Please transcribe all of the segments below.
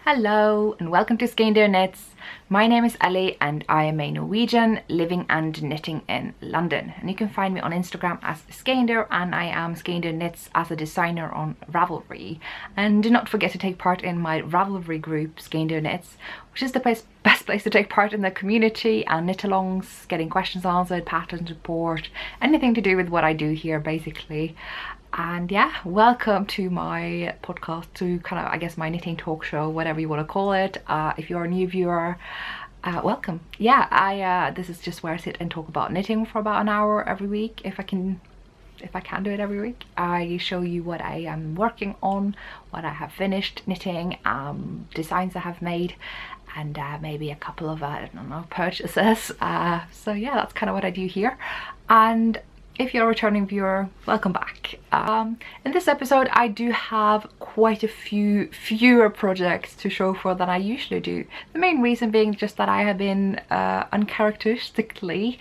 Hello and welcome to Skeindeer Knits. My name is Ellie and I am a Norwegian living and knitting in London. And you can find me on Instagram as Skeindeer, and I am Skeindeer Knits as a designer on Ravelry. And do not forget to take part in my Ravelry group, Skeindeer Knits, which is the best place to take part in the community and knit-alongs, getting questions answered, pattern support, anything to do with what I do here basically. And yeah, welcome to my podcast, to kind of, I guess, my knitting talk show, whatever you want to call it. If you're a new viewer, welcome. Yeah, this is just where I sit and talk about knitting for about an hour every week, if I can do it every week. I show you what I am working on, what I have finished knitting, designs I have made, and maybe a couple of I don't know, purchases. So yeah, that's kind of what I do here. And if you're a returning viewer, welcome back. In this episode I do have quite a fewer projects to show for than I usually do. The main reason being just that I have been uncharacteristically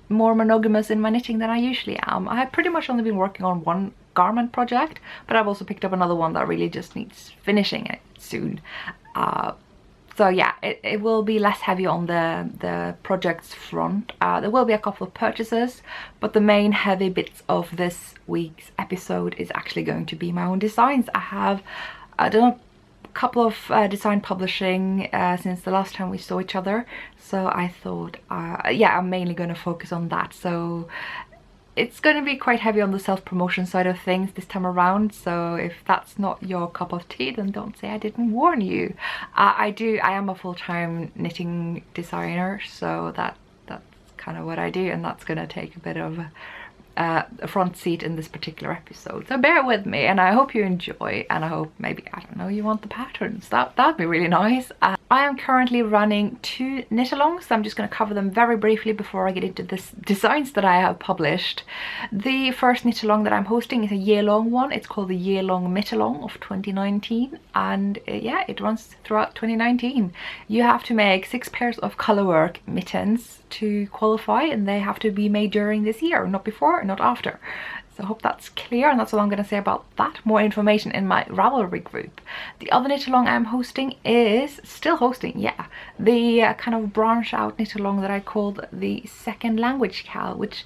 more monogamous in my knitting than I usually am. I have pretty much only been working on one garment project, but I've also picked up another one that really just needs finishing it soon. So yeah, it will be less heavy on the projects front. There will be a couple of purchases, but the main heavy bits of this week's episode is actually going to be my own designs. I done a couple of design publishing since the last time we saw each other, so I thought yeah, I'm mainly going to focus on that. So it's going to be quite heavy on the self-promotion side of things this time around, so if that's not your cup of tea, then don't say I didn't warn you. I am a full-time knitting designer, so that's kind of what I do, and that's going to take a bit of a front seat in this particular episode. So bear with me, and I hope you enjoy, and I hope maybe, I don't know, you want the patterns. That'd be really nice. I am currently running 2 knit-alongs, so I'm just going to cover them very briefly before I get into the designs that I have published. The first knit-along that I'm hosting is a year-long one. It's called the Year-Long Knit-along of 2019, and yeah, it runs throughout 2019. You have to make 6 pairs of colorwork mittens to qualify, and they have to be made during this year, not before, not after. So I hope that's clear, and that's all I'm going to say about that. More information in my Ravelry group. The other knit-along I'm hosting is still hosting, yeah, the kind of branch out knit-along that I called the Second Language Cal, which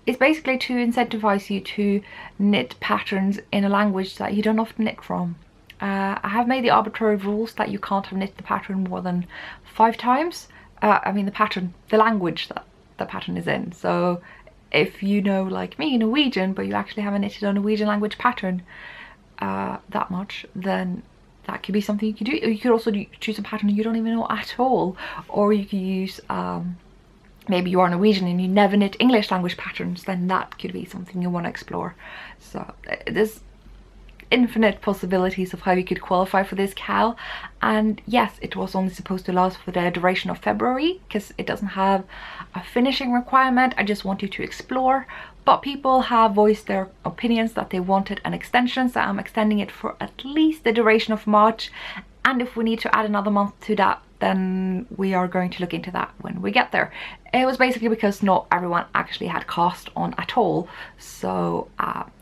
is basically to incentivize you to knit patterns in a language that you don't often knit from. I have made the arbitrary rules that you can't have knit the pattern more than 5 times. I mean the language that the pattern is in. So if you know, like me, Norwegian, but you actually haven't knitted a Norwegian language pattern that much, then that could be something you could do. You could also choose a pattern you don't even know at all, or you could use maybe you are Norwegian and you never knit English language patterns, then that could be something you want to explore. So there's infinite possibilities of how you could qualify for this cal. And yes, it was only supposed to last for the duration of February because it doesn't have a finishing requirement. I just want you to explore, but people have voiced their opinions that they wanted an extension, so I'm extending it for at least the duration of March, and if we need to add another month to that, then we are going to look into that when we get there. It was basically because not everyone actually had cast on at all, so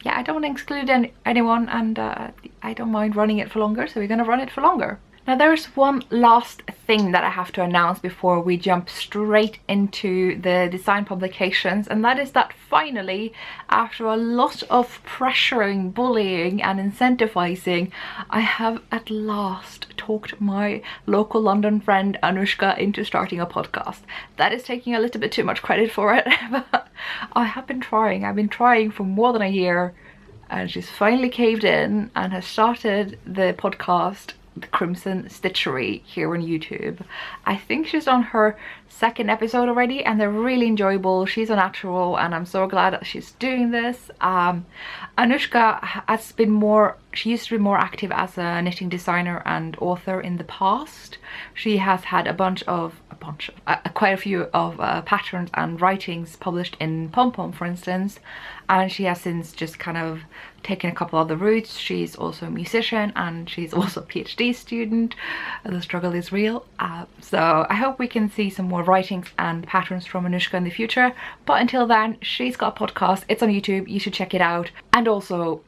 yeah, I don't want to exclude anyone, and I don't mind running it for longer, so we're going to run it for longer. Now there's one last thing that I have to announce before we jump straight into the design publications, and that is that finally, after a lot of pressuring, bullying and incentivizing, I have at last talked my local London friend Anushka into starting a podcast. That is taking a little bit too much credit for it, but I have been trying. I've been trying for more than a year, and she's finally caved in and has started the podcast The Crimson Stitchery here on YouTube. I think she's on her 2nd episode already, and they're really enjoyable. She's a natural, and I'm so glad that she's doing this. Anushka has been she used to be more active as a knitting designer and author in the past. She has had quite a few of patterns and writings published in Pom Pom, for instance, and she has since just kind of taken a couple other routes. She's also a musician, and she's also a PhD student. The struggle is real. So I hope we can see some more writings and patterns from Anushka in the future, but until then, she's got a podcast. It's on YouTube. You should check it out, and also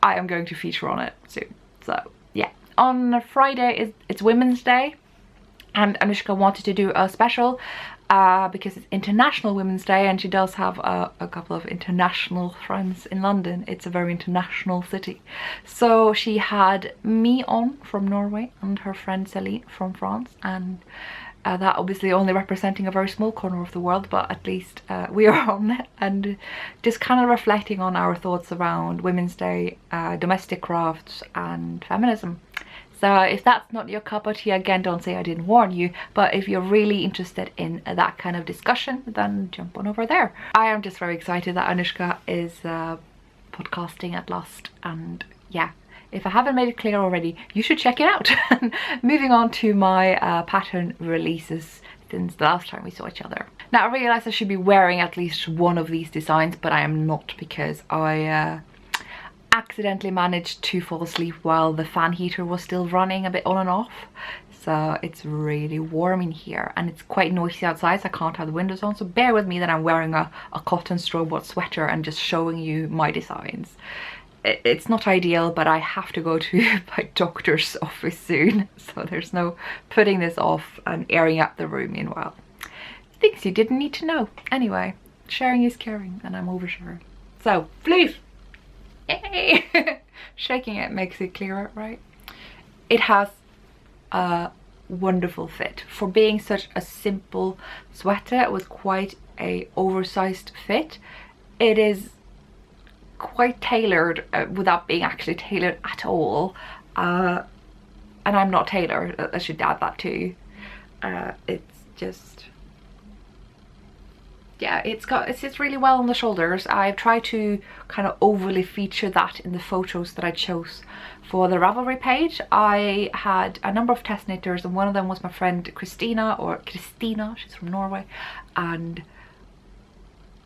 I am going to feature on it soon. So yeah, on Friday it's Women's Day, and Anushka wanted to do a special because it's International Women's Day, and she does have a couple of international friends in London. It's a very international city. So she had me on from Norway and her friend Celine from France, and that obviously only representing a very small corner of the world, but at least we are on it, and just kind of reflecting on our thoughts around Women's Day, domestic crafts and feminism. So if that's not your cup of tea, again, don't say I didn't warn you, but if you're really interested in that kind of discussion, then jump on over there. I am just very excited that Anushka is podcasting at last, and yeah, if I haven't made it clear already, you should check it out. Moving on to my pattern releases since the last time we saw each other. Now I realised I should be wearing at least one of these designs, but I am not, because I accidentally managed to fall asleep while the fan heater was still running a bit on and off. So it's really warm in here, and it's quite noisy outside, so I can't have the windows on, so bear with me that I'm wearing a cotton straw-bought sweater and just showing you my designs. It's not ideal, but I have to go to my doctor's office soon, so there's no putting this off and airing up the room meanwhile. Things you didn't need to know. Anyway, sharing is caring, and I'm oversharing. So, Floof! Yay! Shaking it makes it clearer, right? It has a wonderful fit. For being such a simple sweater with quite a oversized fit, it is quite tailored without being actually tailored at all. And I'm not tailored, I should add that too. It's just, yeah, it sits really well on the shoulders. I've tried to kind of overly feature that in the photos that I chose for the Ravelry page. I had a number of test knitters, and one of them was my friend Christina, she's from Norway, and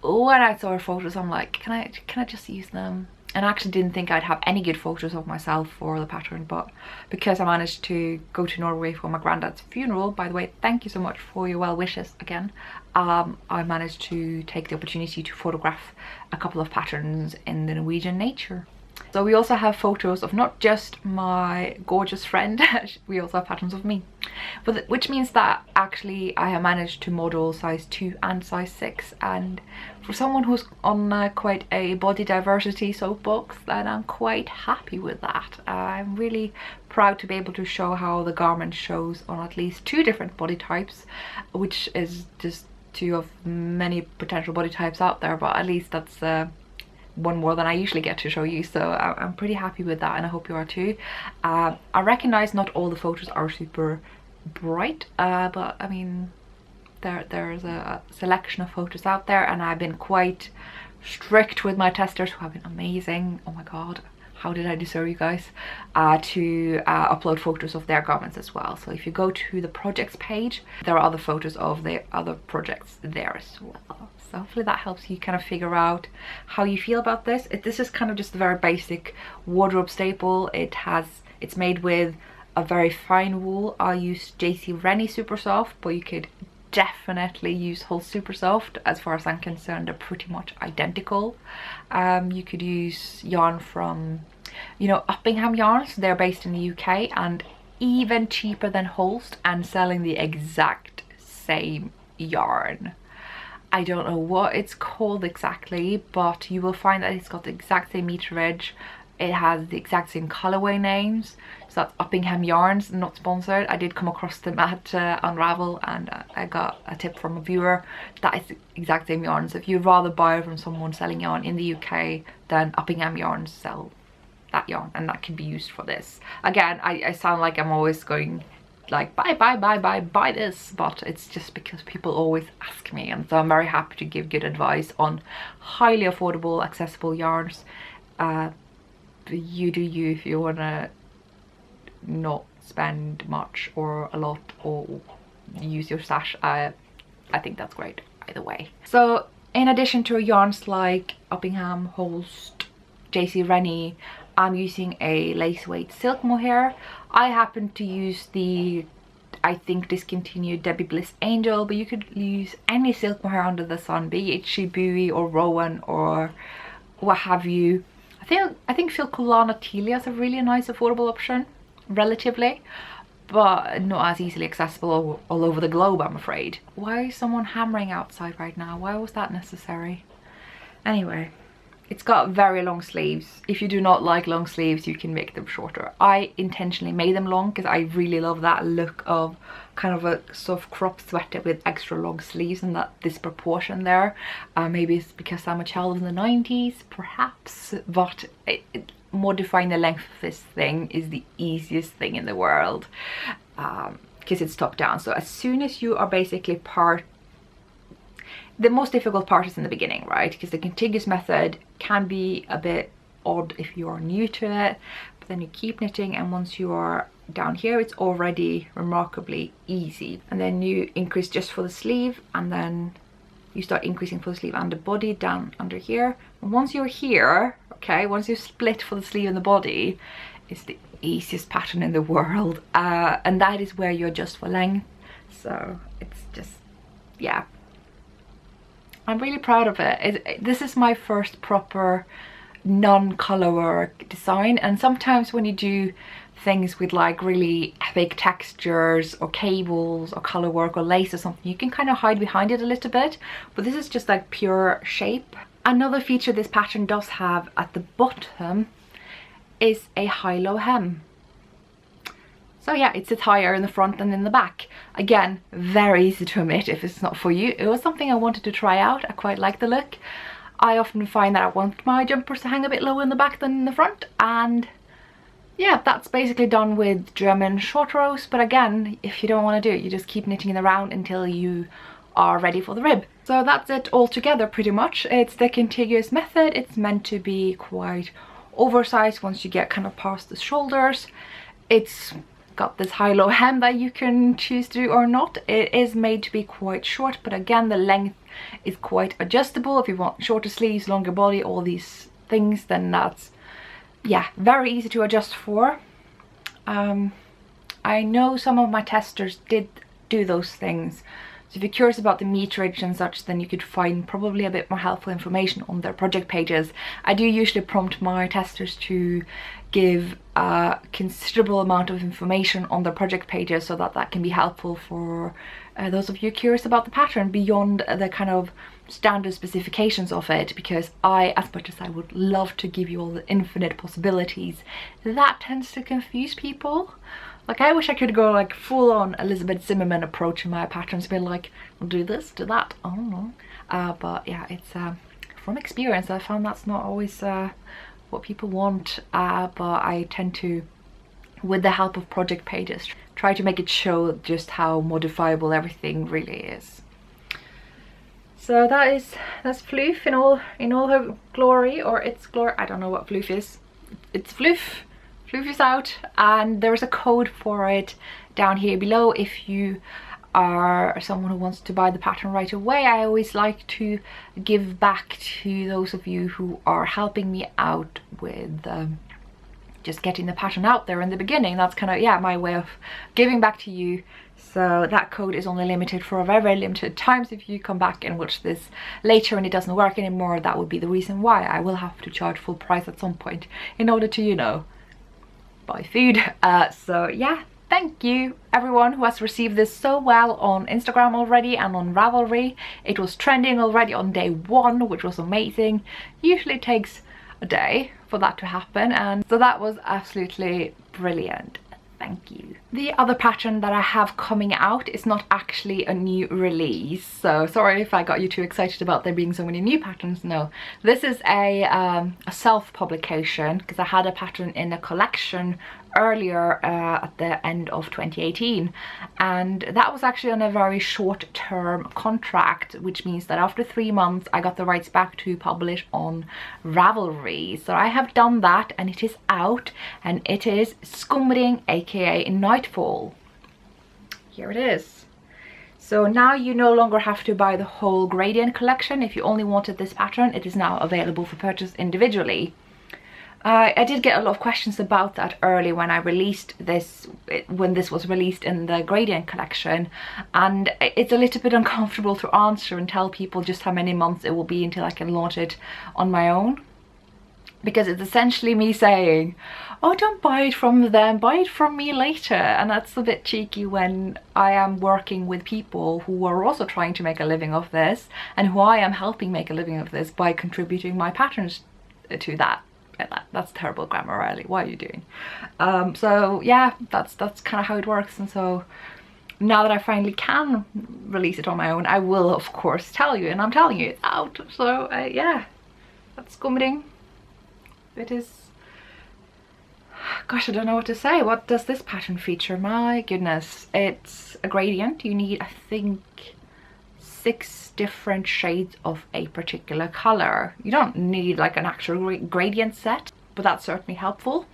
when I saw her photos, I'm like, can I just use them? And I actually didn't think I'd have any good photos of myself for the pattern, but because I managed to go to Norway for my granddad's funeral, by the way, thank you so much for your well wishes again, I managed to take the opportunity to photograph a couple of patterns in the Norwegian nature. So we also have photos of not just my gorgeous friend, we also have patterns of me. But which means that actually I have managed to model size 2 and size 6, and for someone who's on quite a body diversity soapbox, then I'm quite happy with that. I'm really proud to be able to show how the garment shows on at least 2 different body types, which is just 2 of many potential body types out there, but at least that's one more than I usually get to show you, so I'm pretty happy with that, and I hope you are too. I recognize not all the photos are super bright, but I mean there's a selection of photos out there, and I've been quite strict with my testers who have been amazing. Oh my god, how did I deserve you guys, to upload photos of their garments as well. So if you go to the projects page, there are other photos of the other projects there as well. So hopefully that helps you kind of figure out how you feel about this. This is kind of just a very basic wardrobe staple. It's made with a very fine wool. I use JC Rennie Super Soft, but you could definitely use Hull Super Soft. As far as I'm concerned, they're pretty much identical. You could use yarn from, you know, Uppingham yarns. They're based in the UK and even cheaper than Holst, and selling the exact same yarn. I don't know what it's called exactly, but you will find that it's got the exact same meterage. It has the exact same colorway names. So that's Uppingham yarns, not sponsored. I did come across them at Unravel, and I got a tip from a viewer. That is the exact same yarn. So if you'd rather buy from someone selling yarn in the UK, then Uppingham yarns sell that yarn, and that can be used for this. Again, I sound like I'm always going like buy this, but it's just because people always ask me, and so I'm very happy to give good advice on highly affordable, accessible yarns. You do you if you want to not spend much or a lot, or use your stash. I think that's great either way. So in addition to yarns like Uppingham, Holst, JC Rennie, I'm using a lace weight silk mohair. I happen to use the, I think, discontinued Debbie Bliss Angel, but you could use any silk mohair under the sun, be it Shibui or Rowan or what have you. I think Phil Kulana Telia is a really nice affordable option. relatively, but not as easily accessible all over the globe, I'm afraid. Why is someone hammering outside right now? Why was that necessary? Anyway, it's got very long sleeves. If you do not like long sleeves, you can make them shorter. I intentionally made them long because I really love that look of kind of a soft crop sweater with extra long sleeves and that disproportion there. Maybe it's because I'm a child of the 90s, perhaps, but modifying the length of this thing is the easiest thing in the world because it's top down. So as soon as you are basically the most difficult part is in the beginning, right? Because the contiguous method can be a bit odd if you are new to it, but then you keep knitting, and once you are down here, it's already remarkably easy. And then you increase just for the sleeve, and then you start increasing for the sleeve and the body down under here. And once you're here, okay, once you split for the sleeve and the body, it's the easiest pattern in the world. And that is where you adjust for length. So it's just, yeah. I'm really proud of it. This is my first proper non-color work design, and sometimes when you do things with like really epic textures or cables or color work or lace or something, you can kind of hide behind it a little bit, but this is just like pure shape. Another feature this pattern does have at the bottom is a high-low hem. So yeah, it sits higher in the front than in the back. Again, very easy to omit if it's not for you. It was something I wanted to try out. I quite like the look. I often find that I want my jumpers to hang a bit lower in the back than in the front, and yeah, that's basically done with German short rows. But again, if you don't want to do it, you just keep knitting it around until you are ready for the rib. So that's it all together pretty much. It's the contiguous method. It's meant to be quite oversized once you get kind of past the shoulders. It's got this high-low hem that you can choose to do or not. It is made to be quite short, but again, the length is quite adjustable. If you want shorter sleeves, longer body, all these things, then that's, yeah, very easy to adjust for. I know some of my testers did do those things. So if you're curious about the meterage and such, then you could find probably a bit more helpful information on their project pages. I do usually prompt my testers to give a considerable amount of information on their project pages so that that can be helpful for those of you curious about the pattern beyond the kind of standard specifications of it, because as much as I would love to give you all the infinite possibilities, that tends to confuse people. Like, I wish I could go like full on Elizabeth Zimmerman approach in my patterns, be like, I'll do this, do that, I don't know. But yeah, it's from experience, I found that's not always what people want, but I tend to, with the help of project pages, try to make it show just how modifiable everything really is. So that's Floof in all her glory, or its glory. I don't know what Floof is. It's Floof. Floof is out, and there is a code for it down here below if you are someone who wants to buy the pattern right away. I always like to give back to those of you who are helping me out with just getting the pattern out there in the beginning. That's kind of, yeah, my way of giving back to you. So that code is only limited for a very, very limited time. So if you come back and watch this later and it doesn't work anymore, that would be the reason why. I will have to charge full price at some point in order to, you know, buy food. So yeah, thank you everyone who has received this so well on Instagram already and on Ravelry. It was trending already on day 1, which was amazing. Usually it takes a day for that to happen, and so that was absolutely brilliant. Thank you. The other pattern that I have coming out is not actually a new release, so sorry if I got you too excited about there being so many new patterns. No, this is a self-publication, because I had a pattern in a collection earlier at the end of 2018, and that was actually on a very short-term contract, which means that after 3 months I got the rights back to publish on Ravelry. So I have done that, and it is out, and it is Scumbling, aka Nightfall. Here it is. So now you no longer have to buy the whole gradient collection. If you only wanted this pattern, it is now available for purchase individually. I did get a lot of questions about that early when I released this, when this was released in the gradient collection, and it's a little bit uncomfortable to answer and tell people just how many months it will be until I can launch it on my own. because it's essentially me saying, oh, don't buy it from them, buy it from me later. And that's a bit cheeky when I am working with people who are also trying to make a living of this, and who I am helping make a living of this by contributing my patterns to that. That's terrible grammar, Riley. What are you doing? So yeah, that's kind of how it works. And so now that I finally can release it on my own, I will of course tell you, and I'm telling you it's out. So yeah, that's Scumbling. It is, gosh, I don't know what to say. What does this pattern feature? My goodness, it's a gradient. You need, I think, 6 different shades of a particular color. You don't need like an actual gradient set, but that's certainly helpful.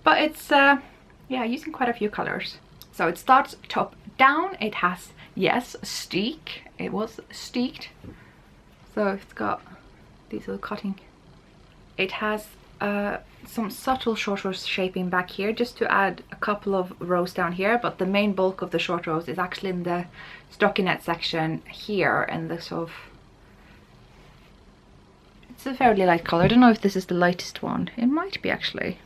But it's yeah, using quite a few colors. So it starts top down. It has, yes, steek. It was steeked. So it's got these little cutting. It has some subtle short rows shaping back here, just to add a couple of rows down here, but the main bulk of the short rows is actually in the stockinette section here, and the sort of, it's a fairly light color. I don't know if this is the lightest one. It might be actually.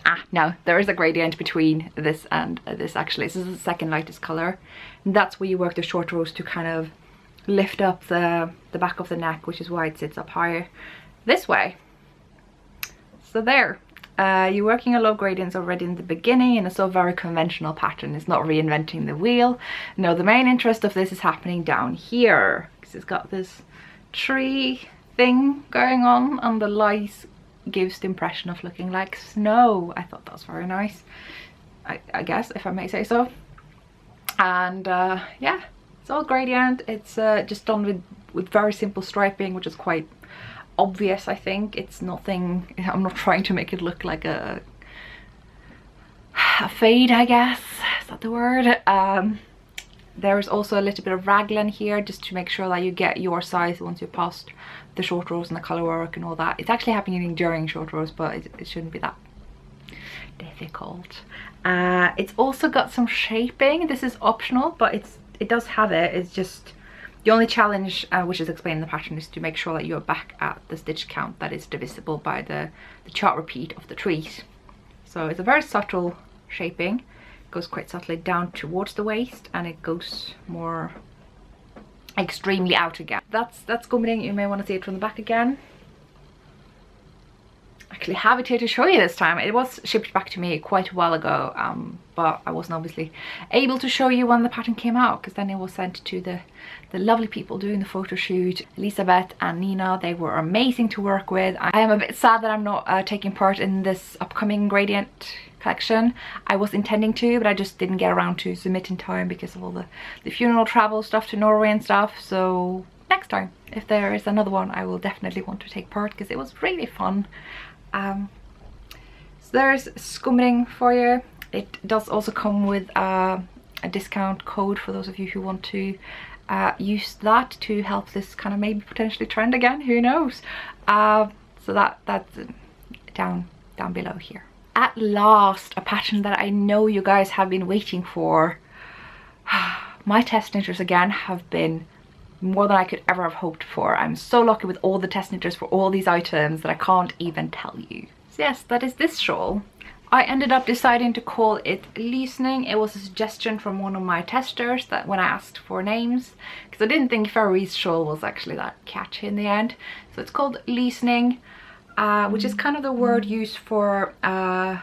Ah, no, there is a gradient between this and this actually. This is the second lightest color, and that's where you work the short rows to kind of lift up the back of the neck, which is why it sits up higher this way. So there, you're working a lot of gradients already in the beginning, and it's a very conventional pattern. It's not reinventing the wheel. No, the main interest of this is happening down here, because it's got this tree thing going on, and the light gives the impression of looking like snow. I thought that was very nice, I guess, if I may say so. And yeah, it's all gradient. It's just done with very simple striping, which is quite obvious. I think it's nothing, I'm not trying to make it look like a fade, I guess, is that the word? There's also a little bit of raglan here, just to make sure that you get your size once you've passed the short rows and the color work and all that. It's actually happening during short rows, but it shouldn't be that difficult. It's also got some shaping. This is optional, but it does have it. It's just the only challenge, which is explained in the pattern, is to make sure that you're back at the stitch count that is divisible by the chart repeat of the trees. So it's a very subtle shaping. It goes quite subtly down towards the waist, and it goes more extremely out again. That's Scumbling. You may want to see it from the back again. Actually have it here to show you this time. It was shipped back to me quite a while ago, but I wasn't obviously able to show you when the pattern came out, because then it was sent to the lovely people doing the photo shoot, Elizabeth and Nina. They were amazing to work with. I am a bit sad that I'm not taking part in this upcoming gradient collection. I was intending to, but I just didn't get around to submit in time because of all the funeral travel stuff to Norway and stuff. So next time, if there is another one, I will definitely want to take part, because it was really fun. So there's Scumbling for you. It does also come with a discount code for those of you who want to use that to help this kind of maybe potentially trend again, who knows. So that's down below here. At last, a pattern that I know you guys have been waiting for. My test knitters again have been more than I could ever have hoped for. I'm so lucky with all the test knitters for all these items that I can't even tell you. So yes, that is this shawl. I ended up deciding to call it Loosening. It was a suggestion from one of my testers that when I asked for names, because I didn't think Faroese shawl was actually that catchy in the end. So it's called Loosening, which is kind of the word used for an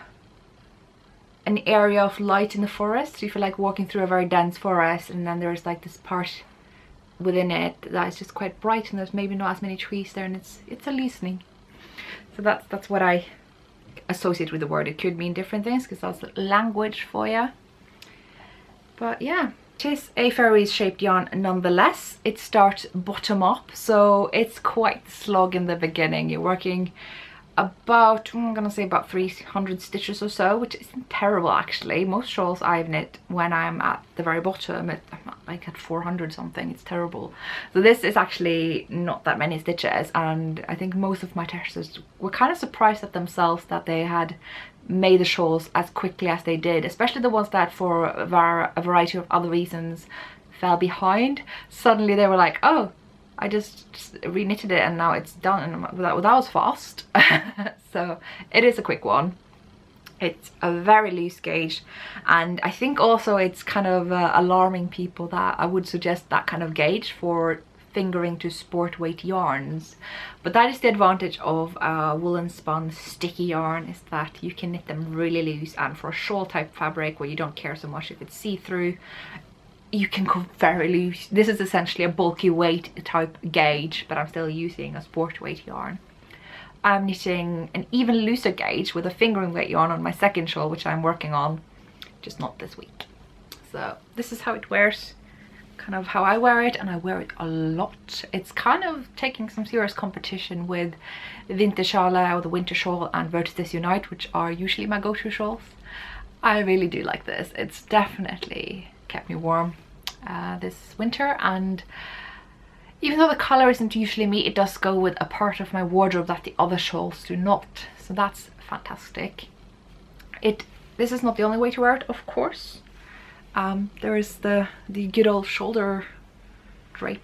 area of light in the forest. So if you're like walking through a very dense forest, and then there's like this part within it that is just quite bright, and there's maybe not as many trees there, and it's a loosening. So that's what I associate with the word. It could mean different things because that's language for you. But yeah, it is a Faroese shaped yarn nonetheless. It starts bottom up, so it's quite the slog in the beginning. You're working about, I'm gonna say about 300 stitches or so, which isn't terrible actually. Most shawls I've knit, when I'm at the very bottom, I'm like at 400 something. It's terrible. So this is actually not that many stitches, and I think most of my testers were kind of surprised at themselves that they had made the shawls as quickly as they did, especially the ones that for a variety of other reasons fell behind. Suddenly they were like, oh, I just re-knitted it and now it's done, and that was fast. So it is a quick one. It's a very loose gauge, and I think also it's kind of alarming people that I would suggest that kind of gauge for fingering to sport weight yarns. But that is the advantage of woolen spun sticky yarn, is that you can knit them really loose, and for a shawl type fabric where you don't care so much if it's see-through, you can go very loose. This is essentially a bulky weight type gauge, but I'm still using a sport weight yarn. I'm knitting an even looser gauge with a fingering weight yarn on my second shawl, which I'm working on, just not this week. So this is how it wears, kind of how I wear it, and I wear it a lot. It's kind of taking some serious competition with Vintershale or the winter shawl and Vertices Unite, which are usually my go-to shawls. I really do like this. It's definitely kept me warm this winter, and even though the colour isn't usually me, it does go with a part of my wardrobe that the other shawls do not, so that's fantastic. This is not the only way to wear it, of course. There is the good old shoulder drape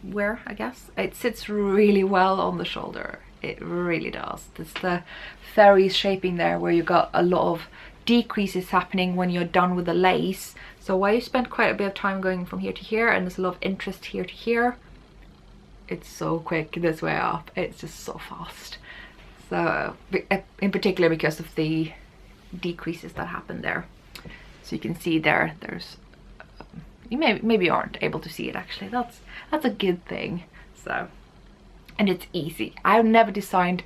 wear, I guess. It sits really well on the shoulder, it really does. There's the fairies shaping there where you got a lot of decreases happening when you're done with the lace. So while you spend quite a bit of time going from here to here, and there's a lot of interest here to here, it's so quick this way up. It's just so fast. So in particular because of the decreases that happen there. So you can see there's you maybe aren't able to see it actually. That's a good thing. So, and it's easy. I've never designed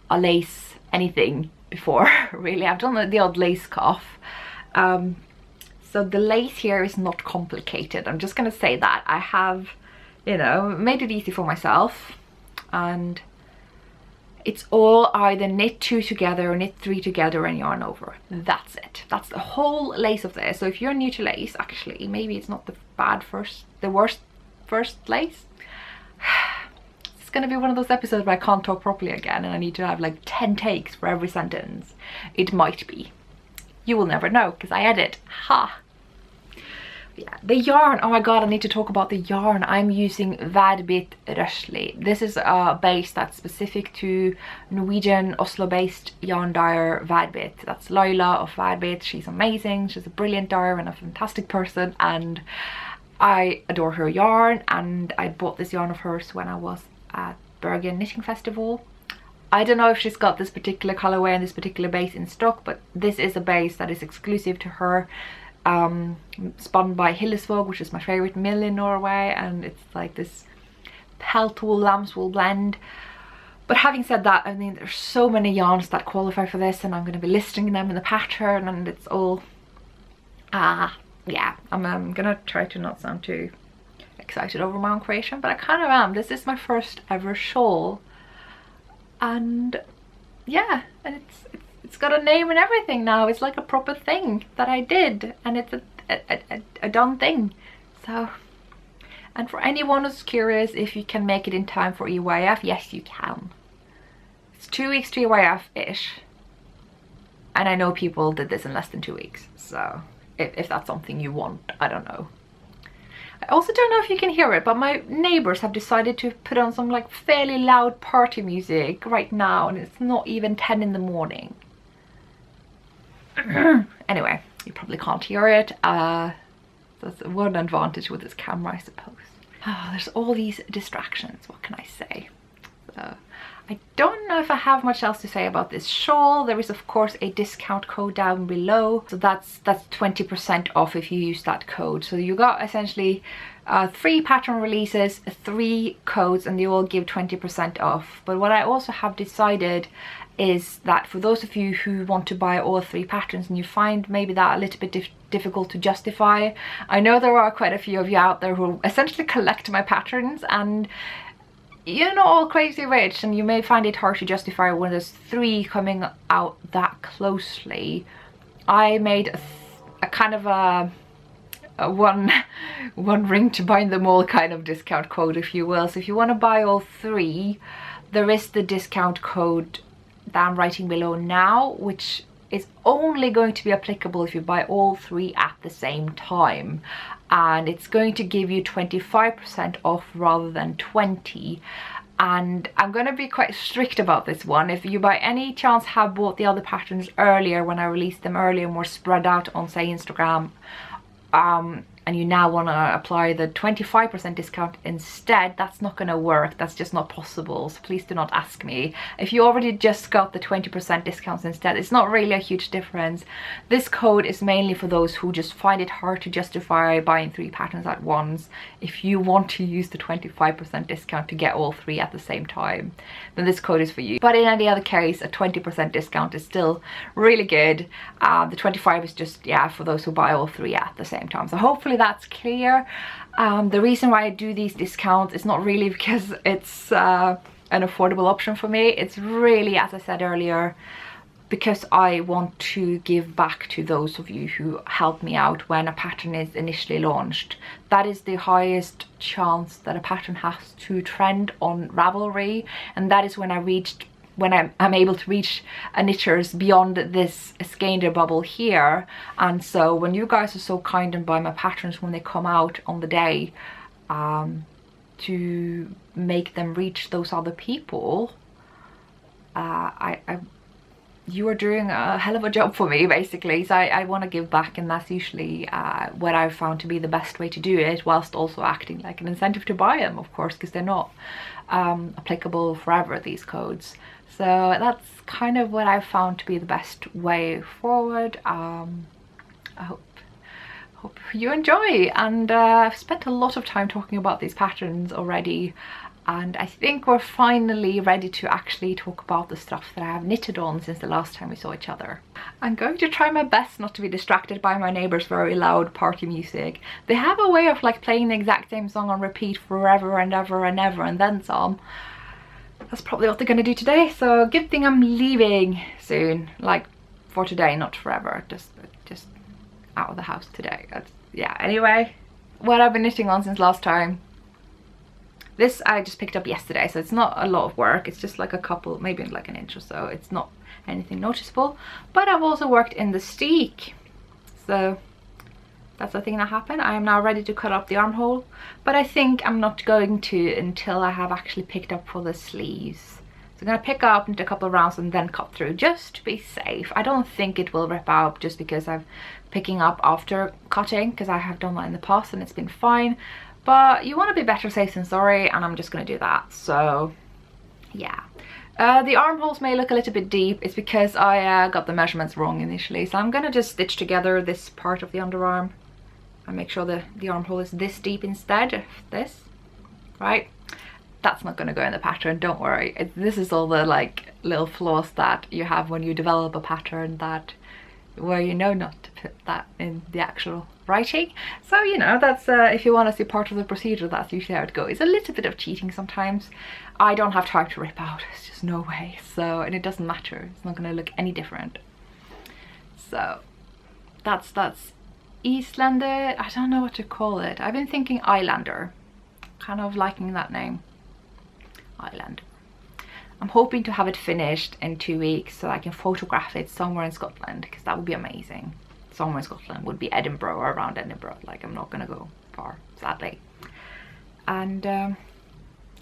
a lace anything before really. I've done the odd lace cuff. So the lace here is not complicated. I'm just gonna say that. I have, you know, made it easy for myself, and it's all either knit 2 together or knit 3 together and yarn over. That's it. That's the whole lace of this. So if you're new to lace, actually, maybe it's not the worst first lace. It's gonna be one of those episodes where I can't talk properly again and I need to have like 10 takes for every sentence. It might be. You will never know because I edit. Ha! Yeah, the yarn, oh my god, I need to talk about the yarn. I'm using Vadbit Røsli. This is a base that's specific to Norwegian Oslo based yarn dyer Vadbit. That's Laila of Vadbit. She's amazing, she's a brilliant dyer and a fantastic person, and I adore her yarn. And I bought this yarn of hers when I was at Bergen Knitting Festival. I don't know if she's got this particular colorway and this particular base in stock, but this is a base that is exclusive to her. Spun by Hillesvåg, which is my favorite mill in Norway, and it's like this pelt wool lamb's wool blend. But having said that, I mean, there's so many yarns that qualify for this, and I'm going to be listing them in the pattern, and it's all yeah, I'm gonna try to not sound too excited over my own creation, but I kind of am. This is my first ever shawl, and yeah, and it's got a name and everything now. It's like a proper thing that I did, and it's a done thing. So, and for anyone who's curious if you can make it in time for EYF, yes you can. It's 2 weeks to EYF-ish, and I know people did this in less than 2 weeks, so if that's something you want, I don't know. I also don't know if you can hear it, but my neighbors have decided to put on some like fairly loud party music right now, and it's not even 10 in the morning. Anyway, you probably can't hear it. That's one advantage with this camera, I suppose. Oh, there's all these distractions, what can I say? So, I don't know if I have much else to say about this shawl. There is of course a discount code down below, so that's 20% off if you use that code. So you got essentially 3 pattern releases, 3 codes, and they all give 20% off. But what I also have decided is that for those of you who want to buy all 3 patterns and you find maybe that a little bit difficult to justify, I know there are quite a few of you out there who essentially collect my patterns, and you're not all crazy rich, and you may find it hard to justify when there's 3 coming out that closely. I made a kind of a one ring to bind them all kind of discount code, if you will. So if you want to buy all 3, there is the discount code that I'm writing below now, which is only going to be applicable if you buy all 3 at the same time, and it's going to give you 25% off rather than 20%. And I'm going to be quite strict about this one. If you by any chance have bought the other patterns earlier, when I released them earlier, more spread out on, say, Instagram, and you now want to apply the 25% discount instead, that's not going to work. That's just not possible, so please do not ask me. If you already just got the 20% discounts instead, it's not really a huge difference. This code is mainly for those who just find it hard to justify buying 3 patterns at once. If you want to use the 25% discount to get all 3 at the same time, then this code is for you. But in any other case, a 20% discount is still really good. The 25 is just, yeah, for those who buy all 3 at the same time. So hopefully that's clear. The reason why I do these discounts is not really because it's an affordable option for me. It's really, as I said earlier, because I want to give back to those of you who help me out when a pattern is initially launched. That is the highest chance that a pattern has to trend on Ravelry, and that is when I'm able to reach knitters beyond this Skeindeer bubble here. And so when you guys are so kind and buy my patterns when they come out on the day, to make them reach those other people, you are doing a hell of a job for me, basically. So I want to give back, and that's usually what I've found to be the best way to do it, whilst also acting like an incentive to buy them, of course, because they're not applicable forever, these codes. So that's kind of what I've found to be the best way forward. I hope you enjoy, and I've spent a lot of time talking about these patterns already, and I think we're finally ready to actually talk about the stuff that I have knitted on since the last time we saw each other. I'm going to try my best not to be distracted by my neighbours' very loud party music. They have a way of like playing the exact same song on repeat forever and ever and ever and then some. That's probably what they're going to do today, so good thing I'm leaving soon, like for today, not forever, just out of the house today. Yeah, anyway, what I've been knitting on since last time. This I just picked up yesterday, so it's not a lot of work. It's just like a couple, maybe like an inch or so. It's not anything noticeable, but I've also worked in the steek, so that's the thing that happened. I am now ready to cut up the armhole, but I think I'm not going to until I have actually picked up for the sleeves. So I'm going to pick up into a couple of rounds and then cut through, just to be safe. I don't think it will rip out, just because I'm picking up after cutting, because I have done that in the past and it's been fine. But you want to be better safe than sorry, and I'm just going to do that. So yeah. The armholes may look a little bit deep. It's because I got the measurements wrong initially. So I'm going to just stitch together this part of the underarm and make sure the armhole is this deep instead of this, right? That's not going to go in the pattern, don't worry. This is all the like little flaws that you have when you develop a pattern, that where you know not to put that in the actual writing. So, you know, that's if you want to see part of the procedure, that's usually how it goes. It's a little bit of cheating sometimes. I don't have time to rip out, it's just no way. So, and it doesn't matter, it's not going to look any different. So that's Eastlander. I don't know what to call it. I've been thinking Islander, kind of liking that name, Islander. I'm hoping to have it finished in 2 weeks so I can photograph it somewhere in Scotland, because that would be amazing. Somewhere in Scotland would be Edinburgh or around Edinburgh. Like, I'm not gonna go far, sadly. And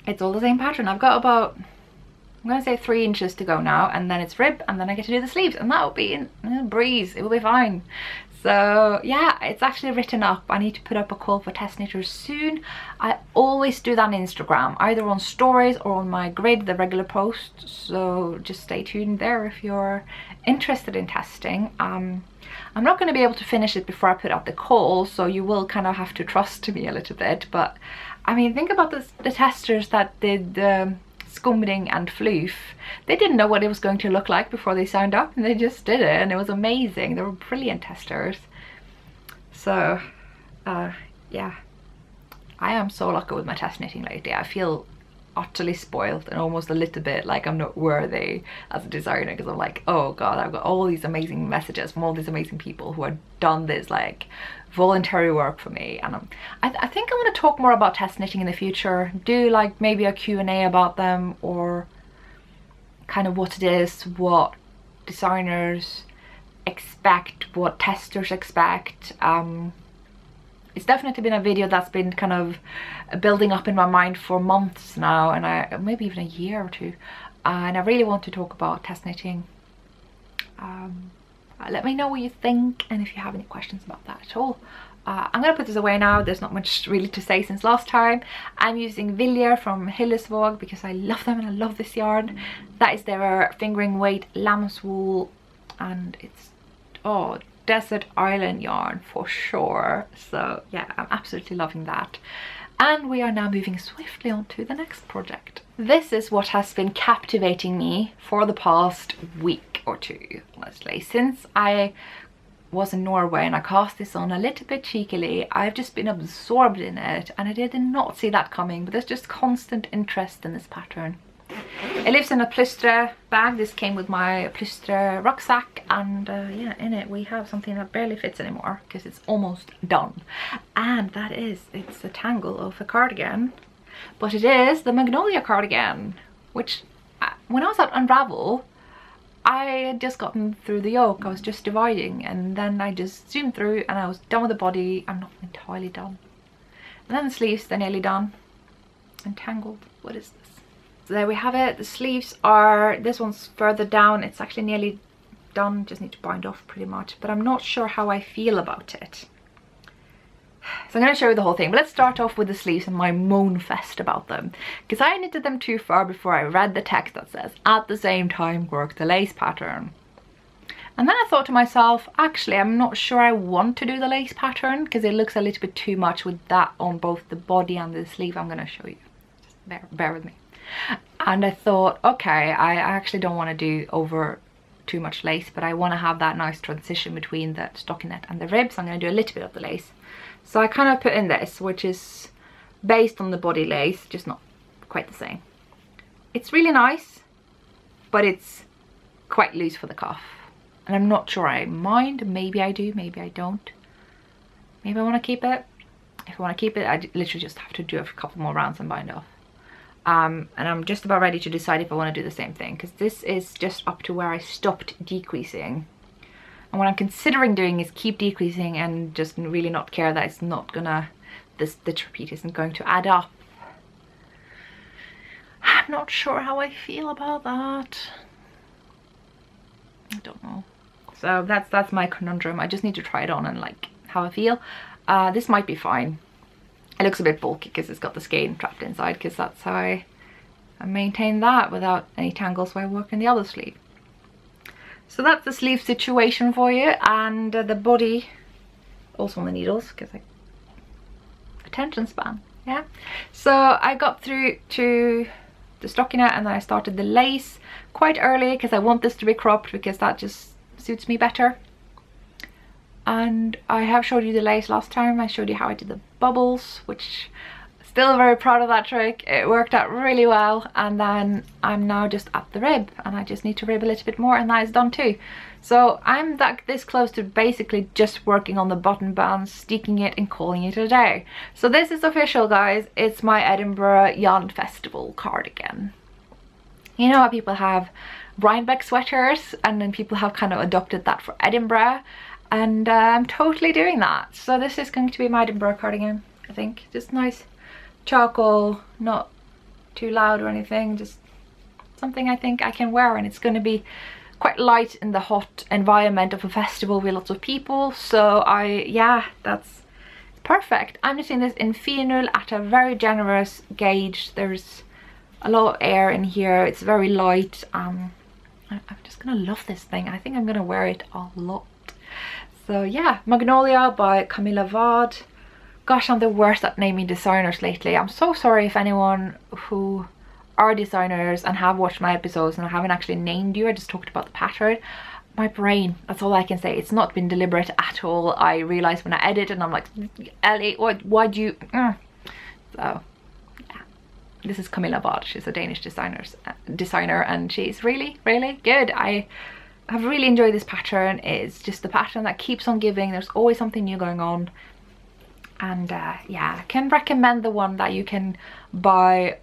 it's all the same pattern. I've got about, I'm gonna say 3 inches to go now, and then it's rib, and then I get to do the sleeves, and that'll be in a breeze. It will be fine. So yeah, it's actually written up. I need to put up a call for test knitters soon. I always do that on Instagram, either on stories or on my grid, the regular post. So just stay tuned there if you're interested in testing. I'm not going to be able to finish it before I put out the call, so you will kind of have to trust me a little bit. But I mean, think about the testers that did Scumbling and Floof. They didn't know what it was going to look like before they signed up, and they just did it, and it was amazing. They were brilliant testers. So yeah, I am so lucky with my test knitting lately. I feel utterly spoiled and almost a little bit like I'm not worthy as a designer, because I'm like, oh god, I've got all these amazing messages from all these amazing people who have done this like voluntary work for me. And I think I'm going to talk more about test knitting in the future, do like maybe a Q&A about them, or kind of what it is, what designers expect, what testers expect. It's definitely been a video that's been kind of building up in my mind for months now, and maybe even a year or two, and I really want to talk about test knitting. Let me know what you think and if you have any questions about that at all. I'm gonna put this away now. There's not much really to say since last time. I'm using Vilja from Hillesvåg because I love them and I love this yarn. That is their fingering weight lamb's wool, and it's desert island yarn for sure. So yeah, I'm absolutely loving that. And we are now moving swiftly on to the next project. This is what has been captivating me for the past week or two, honestly. Since I was in Norway and I cast this on a little bit cheekily, I've just been absorbed in it, and I did not see that coming, but there's just constant interest in this pattern. It lives in a plystre bag. This came with my plystre rucksack, and yeah, in it we have something that barely fits anymore because it's almost done, and it's a tangle of a cardigan, but it is the Magnolia cardigan, which when I was at Unravel, I had just gotten through the yoke. I was just dividing, and then I just zoomed through and I was done with the body. I'm not entirely done, and then the sleeves, they're nearly done. Entangled, what is this? So there we have it. The sleeves are, this one's further down. It's actually nearly done, just need to bind off pretty much, but I'm not sure how I feel about it. So I'm going to show you the whole thing, but let's start off with the sleeves and my moan fest about them, because I knitted them too far before I read the text that says at the same time work the lace pattern. And then I thought to myself, actually I'm not sure I want to do the lace pattern because it looks a little bit too much with that on both the body and the sleeve. I'm going to show you, just bear with me. And I thought, okay, I actually don't want to do over too much lace, but I want to have that nice transition between the stockinette and the ribs. I'm going to do a little bit of the lace. So I kind of put in this, which is based on the body lace, just not quite the same. It's really nice, but it's quite loose for the cuff. And I'm not sure I mind. Maybe I do, maybe I don't. Maybe I want to keep it. If I want to keep it, I literally just have to do a couple more rounds and bind off. And I'm just about ready to decide if I want to do the same thing, because this is just up to where I stopped decreasing. And what I'm considering doing is keep decreasing and just really not care that it's not gonna, the repeat isn't going to add up. I'm not sure how I feel about that. I don't know. So that's my conundrum. I just need to try it on and like how I feel. This might be fine. It looks a bit bulky because it's got the skein trapped inside, because that's how I maintain that without any tangles while working the other sleeve. So that's the sleeve situation for you, and the body also on the needles because attention span, yeah. So I got through to the stockinette and then I started the lace quite early because I want this to be cropped because that just suits me better. And I have showed you the lace last time. I showed you how I did the bubbles, which still very proud of that trick. It worked out really well. And then I'm now just at the rib, and I just need to rib a little bit more, and that is done too. So I'm this close to basically just working on the button bands, sticking it and calling it a day. So this is official, guys. It's my Edinburgh Yarn Festival cardigan. You know how people have Rhinebeck sweaters, and then people have kind of adopted that for Edinburgh, and I'm totally doing that. So this is going to be my Edinburgh cardigan, I think. Just nice charcoal, not too loud or anything, just something I think I can wear, and it's going to be quite light in the hot environment of a festival with lots of people. So yeah, that's perfect. I'm knitting this in fionul at a very generous gauge. There's a lot of air in here, it's very light. I'm just gonna love this thing. I think I'm gonna wear it a lot. So yeah, Magnolia by Camilla Vard. Gosh, I'm the worst at naming designers lately. I'm so sorry if anyone who are designers and have watched my episodes and I haven't actually named you. I just talked about the pattern. My brain, that's all I can say. It's not been deliberate at all. I realized when I edit and I'm like, Ellie, why'd you... So yeah, this is Camilla Vard. She's a Danish designer, and she's really, really good. I have really enjoyed this pattern. It's just the pattern that keeps on giving. There's always something new going on. And yeah, I can recommend the one that you can buy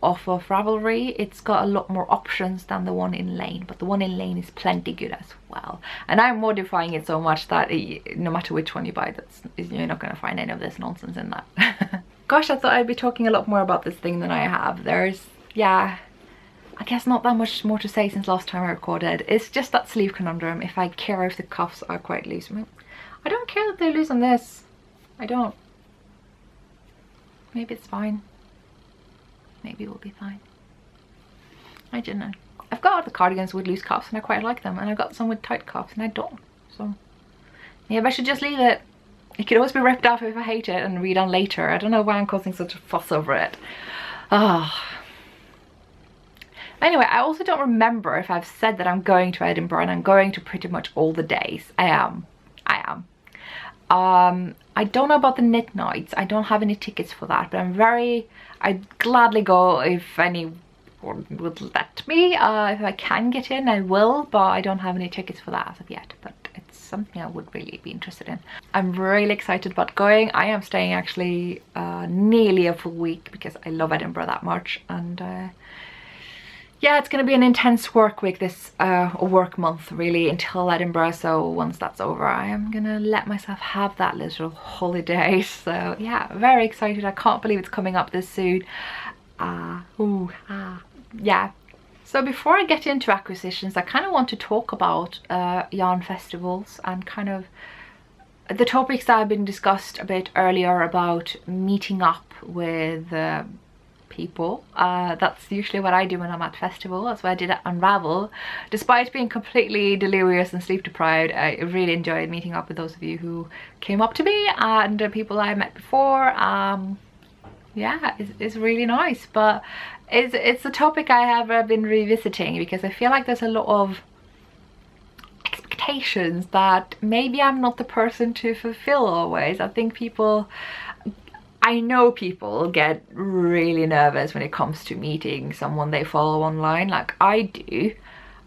off of Ravelry. It's got a lot more options than the one in Lane, but the one in Lane is plenty good as well. And I'm modifying it so much that no matter which one you buy, you're not going to find any of this nonsense in that. Gosh, I thought I'd be talking a lot more about this thing than I have. There's, yeah, I guess not that much more to say since last time I recorded. It's just that sleeve conundrum. If I care if the cuffs are quite loose. I don't care that they're loose on this. I don't. Maybe it's fine. Maybe it will be fine. I don't know. I've got other cardigans with loose cuffs and I quite like them, and I've got some with tight cuffs and I don't. So maybe I should just leave it. It could always be ripped off if I hate it and redone later. I don't know why I'm causing such a fuss over it. Anyway, I also don't remember if I've said that I'm going to Edinburgh, and I'm going to pretty much all the days. I am. I don't know about the knit nights. I don't have any tickets for that, but I'd gladly go if anyone would let me. If I can get in, I will, but I don't have any tickets for that as of yet. But it's something I would really be interested in. I'm really excited about going. I am staying actually nearly a full week because I love Edinburgh that much, and yeah, it's going to be an intense work week, this work month really, until Edinburgh. So once that's over, I am going to let myself have that little holiday. So yeah, very excited. I can't believe it's coming up this soon. Yeah. So before I get into acquisitions, I kind of want to talk about yarn festivals and kind of the topics that have been discussed a bit earlier about meeting up with people. That's usually what I do when I'm at festival. That's what I did at Unravel. Despite being completely delirious and sleep deprived, I really enjoyed meeting up with those of you who came up to me and people I met before. Yeah, it's really nice, but it's a topic I have been revisiting because I feel like there's a lot of expectations that maybe I'm not the person to fulfill always. I know people get really nervous when it comes to meeting someone they follow online, like I do.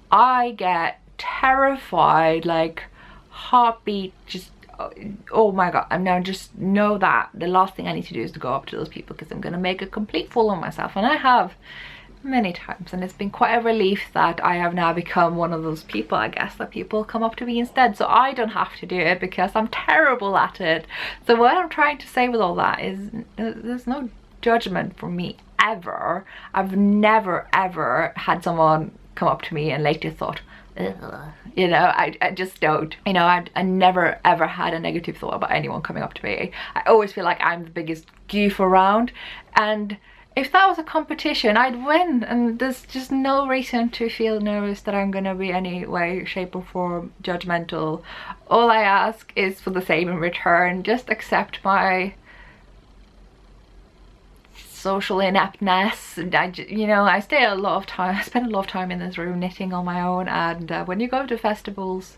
I get terrified, like heartbeat just, oh my god. And now just know that the last thing I need to do is to go up to those people because I'm going to make a complete fool of myself, and I have many times, and it's been quite a relief that I have now become one of those people, I guess, that people come up to me instead, so I don't have to do it because I'm terrible at it. So what I'm trying to say with all that is there's no judgment from me ever. I've never ever had someone come up to me and later thought, ugh. You know, I just don't. You know, I never ever had a negative thought about anyone coming up to me. I always feel like I'm the biggest goof around, and if that was a competition, I'd win, and there's just no reason to feel nervous that I'm gonna be any way, shape or form judgmental. All I ask is for the same in return. Just accept my social ineptness. You know, I spend a lot of time in this room knitting on my own, and when you go to festivals,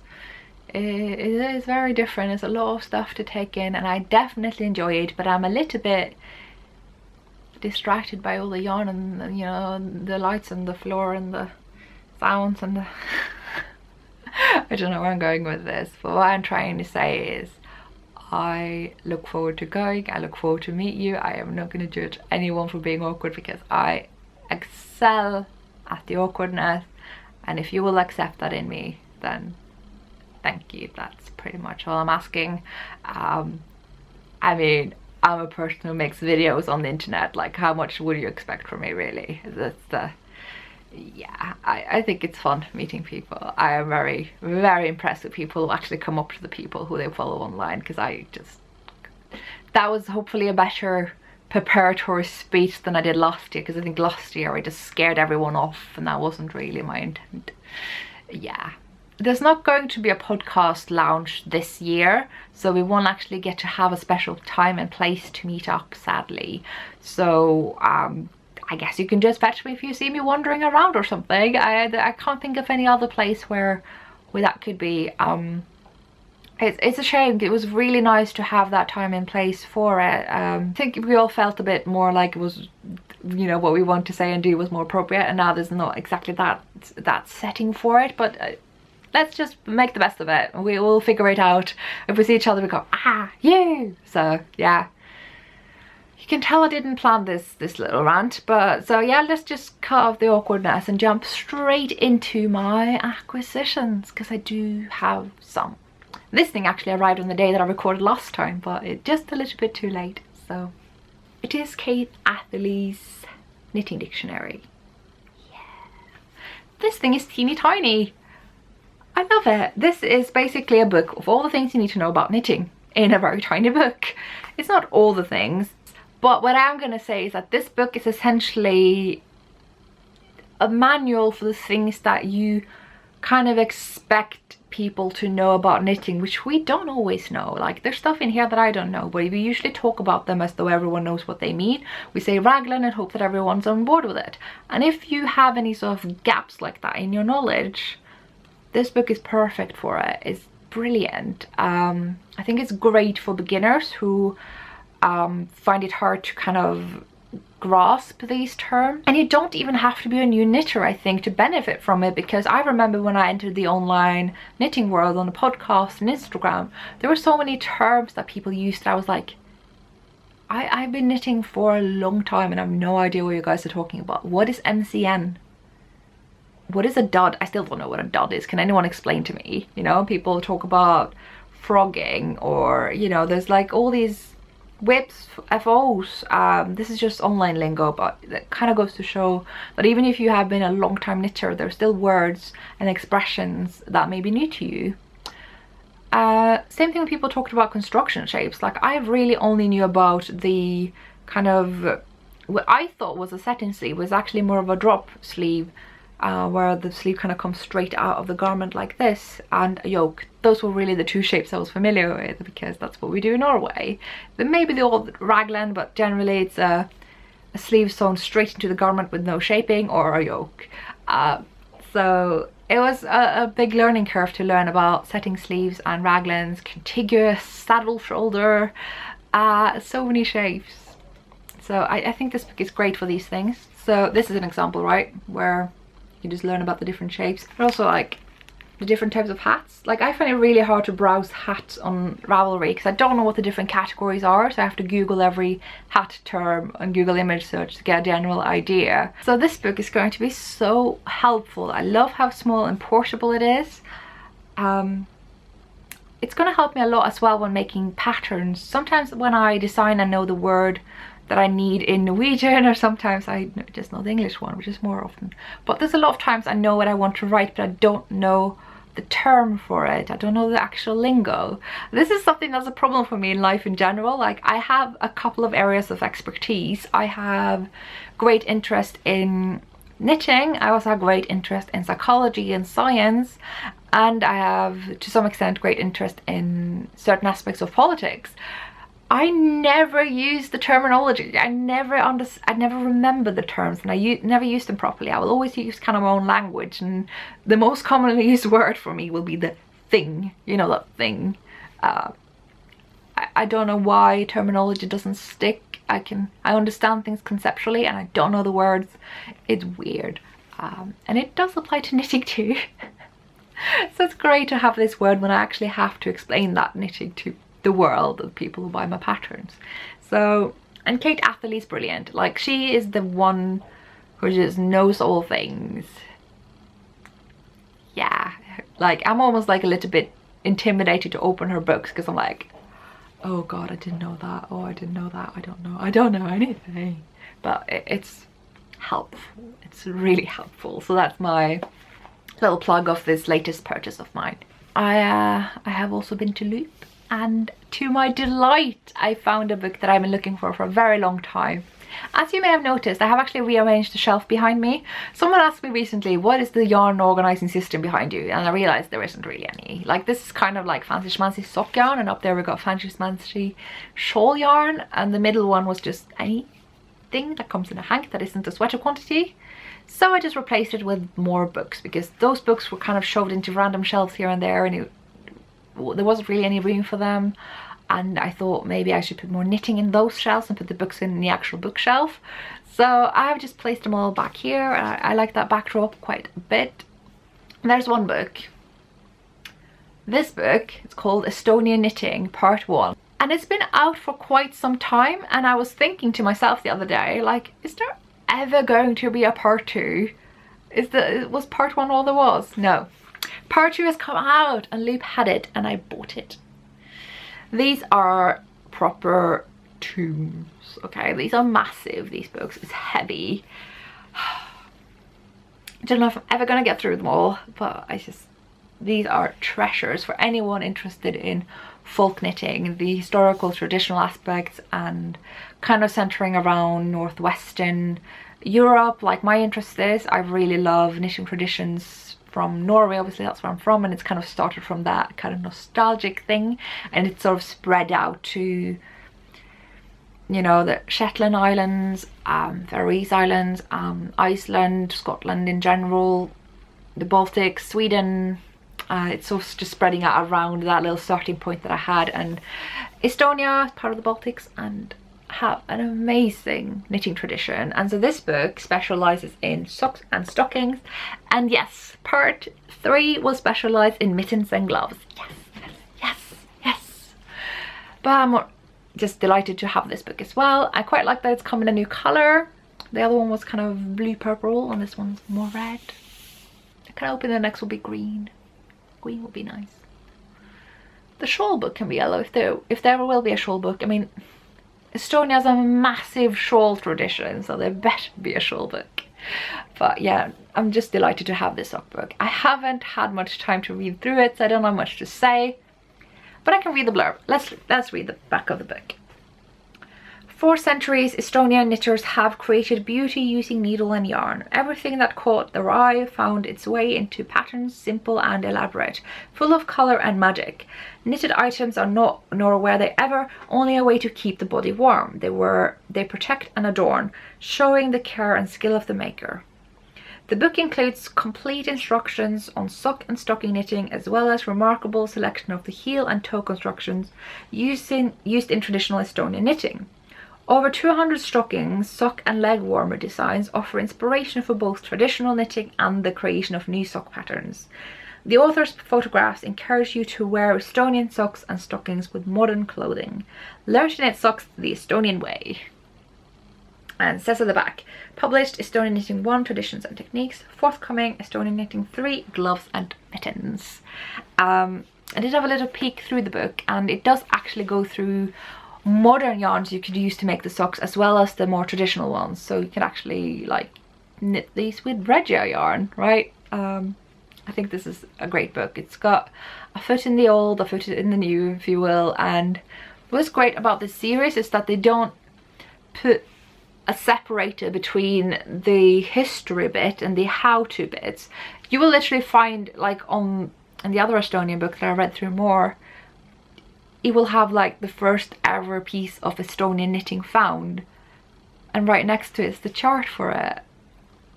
it is very different. There's a lot of stuff to take in, and I definitely enjoy it, but I'm a little bit distracted by all the yarn and, you know, the lights and the floor and the sounds and the I don't know where I'm going with this, but what I'm trying to say is I look forward to going. I look forward to meet you. I am not going to judge anyone for being awkward because I excel at the awkwardness, and if you will accept that in me, then thank you. That's pretty much all I'm asking. I mean, I'm a person who makes videos on the internet. Like, how much would you expect from me, really? Yeah, I think it's fun meeting people. I am very, very impressed with people who actually come up to the people who they follow online, because that was hopefully a better preparatory speech than I did last year, because I think last year I just scared everyone off, and that wasn't really my intent. Yeah. There's not going to be a podcast launch this year, so we won't actually get to have a special time and place to meet up, sadly. So I guess you can just fetch me if you see me wandering around or something. I can't think of any other place where that could be. It's a shame. It was really nice to have that time and place for it. I think we all felt a bit more like it was, you know, what we want to say and do was more appropriate, and now there's not exactly that setting for it, but let's just make the best of it. We will figure it out. If we see each other, we go, ah, you. So yeah, You can tell I didn't plan this little rant, but so yeah, let's just cut off the awkwardness and jump straight into my acquisitions, because I do have some. This thing actually arrived on the day that I recorded last time, but it's just a little bit too late. So it is Kate Atherley's knitting dictionary. Yeah, this thing is teeny tiny. I love it. This is basically a book of all the things you need to know about knitting in a very tiny book. It's not all the things, but what I'm going to say is that this book is essentially a manual for the things that you kind of expect people to know about knitting, which we don't always know. Like, there's stuff in here that I don't know, but we usually talk about them as though everyone knows what they mean. We say raglan and hope that everyone's on board with it. And if you have any sort of gaps like that in your knowledge, this book is perfect for it. It's brilliant. I think it's great for beginners who find it hard to kind of grasp these terms, and you don't even have to be a new knitter, I think, to benefit from it, because I remember when I entered the online knitting world on the podcast and Instagram, there were so many terms that people used that I was like, I've been knitting for a long time and I have no idea what you guys are talking about. What is MCN? What is a dud? I still don't know what a dud is. Can anyone explain to me? You know, people talk about frogging, or, you know, there's like all these whips, FOs. This is just online lingo, but that kind of goes to show that even if you have been a long time knitter, there's still words and expressions that may be new to you. Same thing when people talked about construction shapes. Like, I really only knew about the kind of what I thought was a satin sleeve was actually more of a drop sleeve, where the sleeve kind of comes straight out of the garment like this, and a yoke. Those were really the two shapes I was familiar with, because that's what we do in Norway. Then maybe the old raglan, but generally it's a sleeve sewn straight into the garment with no shaping, or a yoke. So it was a big learning curve to learn about setting sleeves and raglans, contiguous, saddle shoulder, so many shapes. So I think this book is great for these things. So this is an example, right, where you just learn about the different shapes, but also like the different types of hats. Like, I find it really hard to browse hats on Ravelry because I don't know what the different categories are, so I have to Google every hat term and Google image search to get a general idea. So this book is going to be so helpful. I love how small and portable it is. It's going to help me a lot as well when making patterns. Sometimes when I design and know the word that I need in Norwegian, or sometimes I just know the English one, which is more often. But there's a lot of times I know what I want to write, but I don't know the term for it. I don't know the actual lingo. This is something that's a problem for me in life in general. Like, I have a couple of areas of expertise. I have great interest in knitting. I also have great interest in psychology and science. And I have, to some extent, great interest in certain aspects of politics. I never use the terminology. I never remember the terms, and I never use them properly. I will always use kind of my own language, and the most commonly used word for me will be the thing. You know, that thing. I don't know why terminology doesn't stick. I understand things conceptually, and I don't know the words. It's weird. And it does apply to knitting too. So it's great to have this word when I actually have to explain that knitting to the world of people who buy my patterns. So, and Kate Atherley's brilliant. Like, she is the one who just knows all things. Yeah, like, I'm almost like a little bit intimidated to open her books, because I'm like, oh god, I didn't know that. Oh, I didn't know that. I don't know anything. But it's helpful. It's really helpful. So that's my little plug of this latest purchase of mine. I have also been to Loop, and to my delight I found a book that I've been looking for a very long time. As you may have noticed, I have actually rearranged the shelf behind me. Someone asked me recently, what is the yarn organizing system behind you? And I realized there isn't really any. Like, this is kind of like fancy schmancy sock yarn, and up there we got fancy schmancy shawl yarn, and the middle one was just anything that comes in a hank that isn't a sweater quantity. So I just replaced it with more books, because those books were kind of shoved into random shelves here and there, and there wasn't really any room for them. And I thought maybe I should put more knitting in those shelves and put the books in the actual bookshelf. So I've just placed them all back here. I like that backdrop quite a bit. And there's one book. This book, it's called Estonian Knitting Part 1. and it's been out for quite some time, and I was thinking to myself the other day, like, is there ever going to be a part 2? Was part 1 all there was? No. Part 2 has come out and Loop had it and I bought it. These are proper tomes, okay? These are massive, these books. It's heavy. I don't know if I'm ever gonna get through them all, but these are treasures for anyone interested in folk knitting, the historical traditional aspects, and kind of centering around northwestern Europe, like my interest is. I really love knitting traditions from Norway, obviously that's where I'm from, and it's kind of started from that kind of nostalgic thing, and it's sort of spread out to, you know, the Shetland Islands, Faroese Islands, Iceland, Scotland in general, the Baltics, Sweden. It's sort of just spreading out around that little starting point that I had, and Estonia is part of the Baltics and have an amazing knitting tradition. And so this book specializes in socks and stockings, and yes, part 3 will specialize in mittens and gloves. Yes, yes, yes, yes. But I'm just delighted to have this book as well. I quite like that it's come in a new color. The other one was kind of blue purple and this one's more red. I can open the next will be green. Green will be nice. The shawl book can be yellow if there will be a shawl book. I mean, Estonia has a massive shawl tradition, so there better be a shawl book. But yeah, I'm just delighted to have this sock book. I haven't had much time to read through it, so I don't have much to say, but I can read the blurb. Let's read the back of the book. For centuries, Estonian knitters have created beauty using needle and yarn. Everything that caught their eye found its way into patterns, simple and elaborate, full of color and magic. Knitted items are not, nor were they ever, only a way to keep the body warm. They protect and adorn, showing the care and skill of the maker. The book includes complete instructions on sock and stocking knitting, as well as remarkable selection of the heel and toe constructions used in traditional Estonian knitting. Over 200 stockings, sock and leg warmer designs offer inspiration for both traditional knitting and the creation of new sock patterns. The author's photographs encourage you to wear Estonian socks and stockings with modern clothing. Learn to knit socks the Estonian way. And it says at the back, published Estonian Knitting 1 Traditions and Techniques, forthcoming Estonian Knitting 3 Gloves and Mittens. I did have a little peek through the book, and it does actually go through modern yarns you could use to make the socks as well as the more traditional ones, so you can actually like knit these with Regia yarn, right? I think this is a great book. It's got a foot in the old, a foot in the new, if you will, and what's great about this series is that they don't put a separator between the history bit and the how-to bits. You will literally find, like in the other Estonian book that I read through more, it will have like the first ever piece of Estonian knitting found, and right next to it is the chart for it.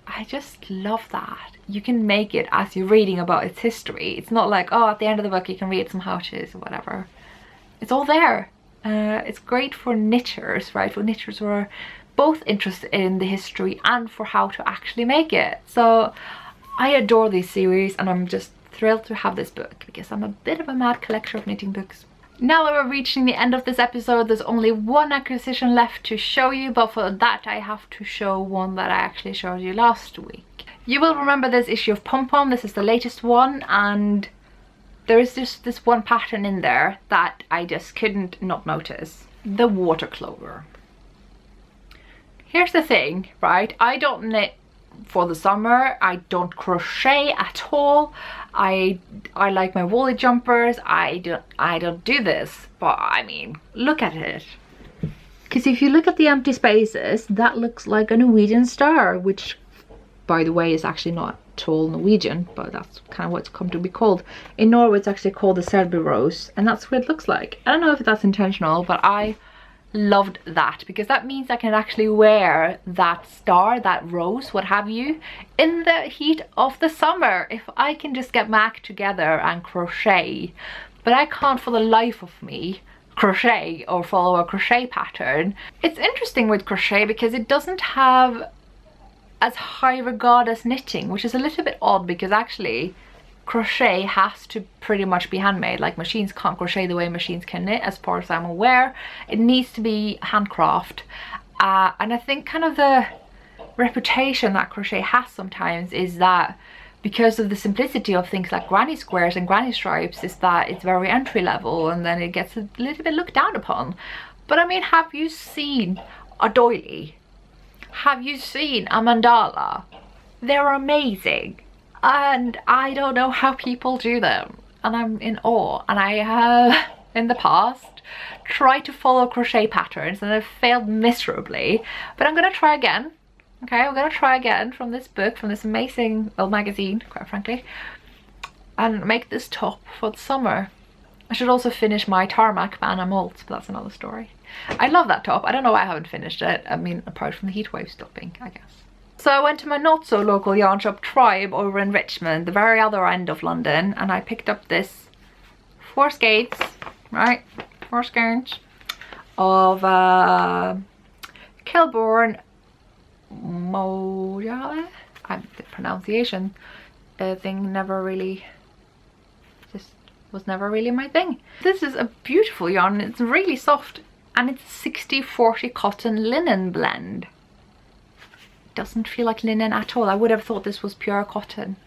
I just love that. You can make it as you're reading about its history. It's not like, oh, at the end of the book you can read some how-tos or whatever. It's all there. It's great for knitters, right? For knitters who are both interested in the history and for how to actually make it. So I adore this series, and I'm just thrilled to have this book because I'm a bit of a mad collector of knitting books. Now that we're reaching the end of this episode, there's only one acquisition left to show you, but for that I have to show one that I actually showed you last week. You will remember this issue of Pom Pom. This is the latest one, and there is just this one pattern in there that I just couldn't not notice. The water clover. Here's the thing, right? I don't knit for the summer. I don't crochet at all. I like my woolly jumpers. I don't do this, but I mean, look at it. Because if you look at the empty spaces, that looks like a Norwegian star, which by the way is actually not at all Norwegian, but that's kind of what it's come to be called. In Norway it's actually called the Selby rose, and that's what it looks like. I don't know if that's intentional, but I loved that because that means I can actually wear that star, that rose, what have you, in the heat of the summer if I can just get my act together and crochet. But I can't for the life of me crochet or follow a crochet pattern. It's interesting with crochet because it doesn't have as high regard as knitting, which is a little bit odd because actually crochet has to pretty much be handmade. Like, machines can't crochet the way machines can knit, as far as I'm aware. It needs to be handcraft. And I think kind of the reputation that crochet has sometimes is that, because of the simplicity of things like granny squares and granny stripes, is that it's very entry level, and then it gets a little bit looked down upon. But I mean, have you seen a doily? Have you seen a mandala? They're amazing, and I don't know how people do them, and I'm in awe. And I have in the past tried to follow crochet patterns and I've failed miserably, but I'm gonna try again. Okay, I'm gonna try again from this book, from this amazing old magazine, quite frankly, and make this top for the summer. I should also finish my tarmac banner molds, but that's another story. I love that top. I don't know why I haven't finished it. I mean, apart from the heatwave stopping, I guess. So I went to my not so local yarn shop, Tribe, over in Richmond, the very other end of London, and I picked up this 4 skeins, right? 4 skeins of Kelbourne Mojave. The pronunciation thing never really, just was never really my thing. This is a beautiful yarn. It's really soft, and it's a 60-40 cotton linen blend. Doesn't feel like linen at all. I would have thought this was pure cotton,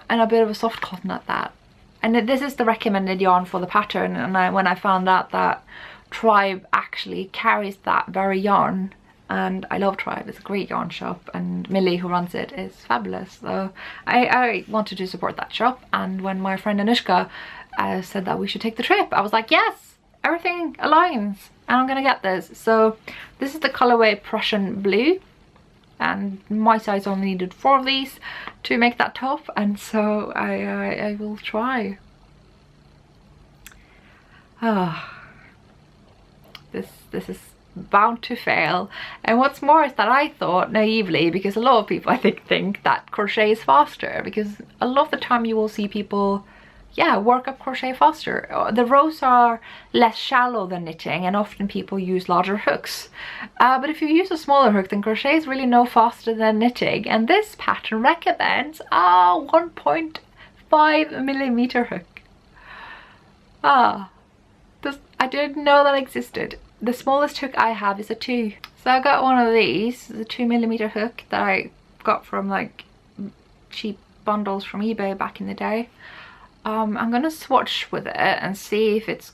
and a bit of a soft cotton at that. And this is the recommended yarn for the pattern, and when I found out that Tribe actually carries that very yarn, and I love Tribe, it's a great yarn shop, and Millie, who runs it, is fabulous. So I wanted to support that shop, and when my friend Anushka said that we should take the trip, I was like, yes, everything aligns, and I'm gonna get this. So this is the colorway Prussian blue, and my size only needed 4 of these to make that top, and so I will try. This is bound to fail. And what's more is that I thought naively, because a lot of people I think that crochet is faster, because a lot of the time you will see people, yeah, work up crochet faster. The rows are less shallow than knitting, and often people use larger hooks. But if you use a smaller hook, then crochet is really no faster than knitting. And this pattern recommends a 1.5mm hook. I didn't know that existed. The smallest hook I have is a 2. So I got one of these, the 2mm hook that I got from like cheap bundles from eBay back in the day. I'm gonna swatch with it and see if it's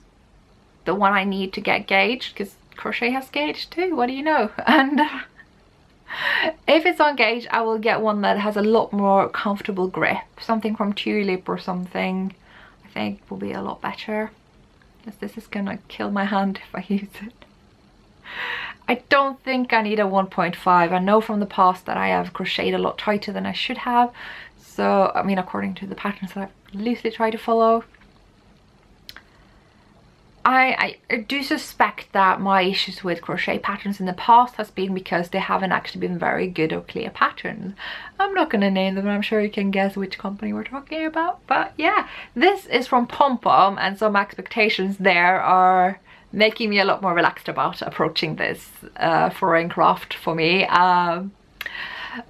the one I need to get gauged, because crochet has gauge too, what do you know? And if it's on gauge, I will get one that has a lot more comfortable grip. Something from Tulip or something, I think will be a lot better, because this is gonna kill my hand if I use it. I don't think I need a 1.5. I know from the past that I have crocheted a lot tighter than I should have. So, I mean, according to the patterns that I've loosely tried to follow. I do suspect that my issues with crochet patterns in the past has been because they haven't actually been very good or clear patterns. I'm not going to name them, I'm sure you can guess which company we're talking about. But yeah, this is from Pom Pom, and some expectations there are making me a lot more relaxed about approaching this foreign craft for me.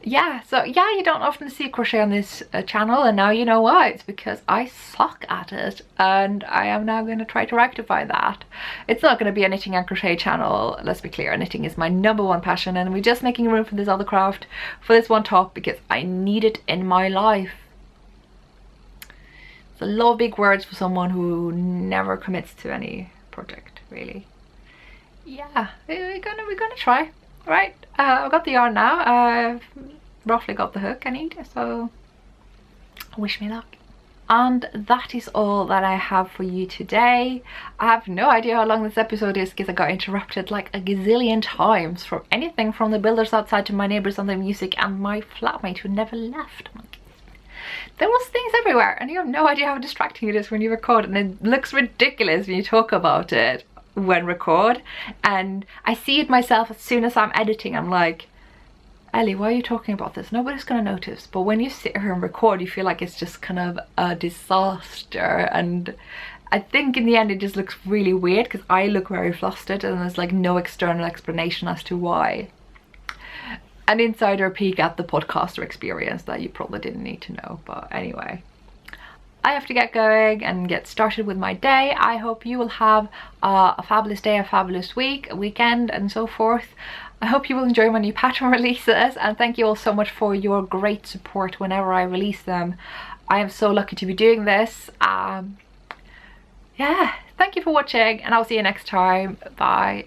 Yeah, so yeah, you don't often see crochet on this channel, and now you know why. It's because I suck at it, and I am now going to try to rectify that. It's not going to be a knitting and crochet channel, let's be clear. Knitting is my #1 passion, and we're just making room for this other craft, for this one top, because I need it in my life. It's a lot of big words for someone who never commits to any project, really. Yeah, we're gonna try. Right, I've got the yarn now. I've roughly got the hook I need, so wish me luck. And that is all that I have for you today. I have no idea how long this episode is, because I got interrupted like a gazillion times from anything from the builders outside to my neighbours on the music and my flatmate who never left. There was things everywhere, and you have no idea how distracting it is when you record, and it looks ridiculous when you talk about it when record. And I see it myself as soon as I'm editing. I'm like, Ellie, why are you talking about this? Nobody's gonna notice. But when you sit here and record, you feel like it's just kind of a disaster. And I think in the end it just looks really weird, because I look very flustered and there's like no external explanation as to why. an insider peek at the podcaster experience that you probably didn't need to know. But anyway, I have to get going and get started with my day. I hope you will have a fabulous day, a fabulous week, a weekend and so forth. I hope you will enjoy my new pattern releases, and thank you all so much for your great support whenever I release them. I am so lucky to be doing this. Yeah, thank you for watching, and I'll see you next time. Bye.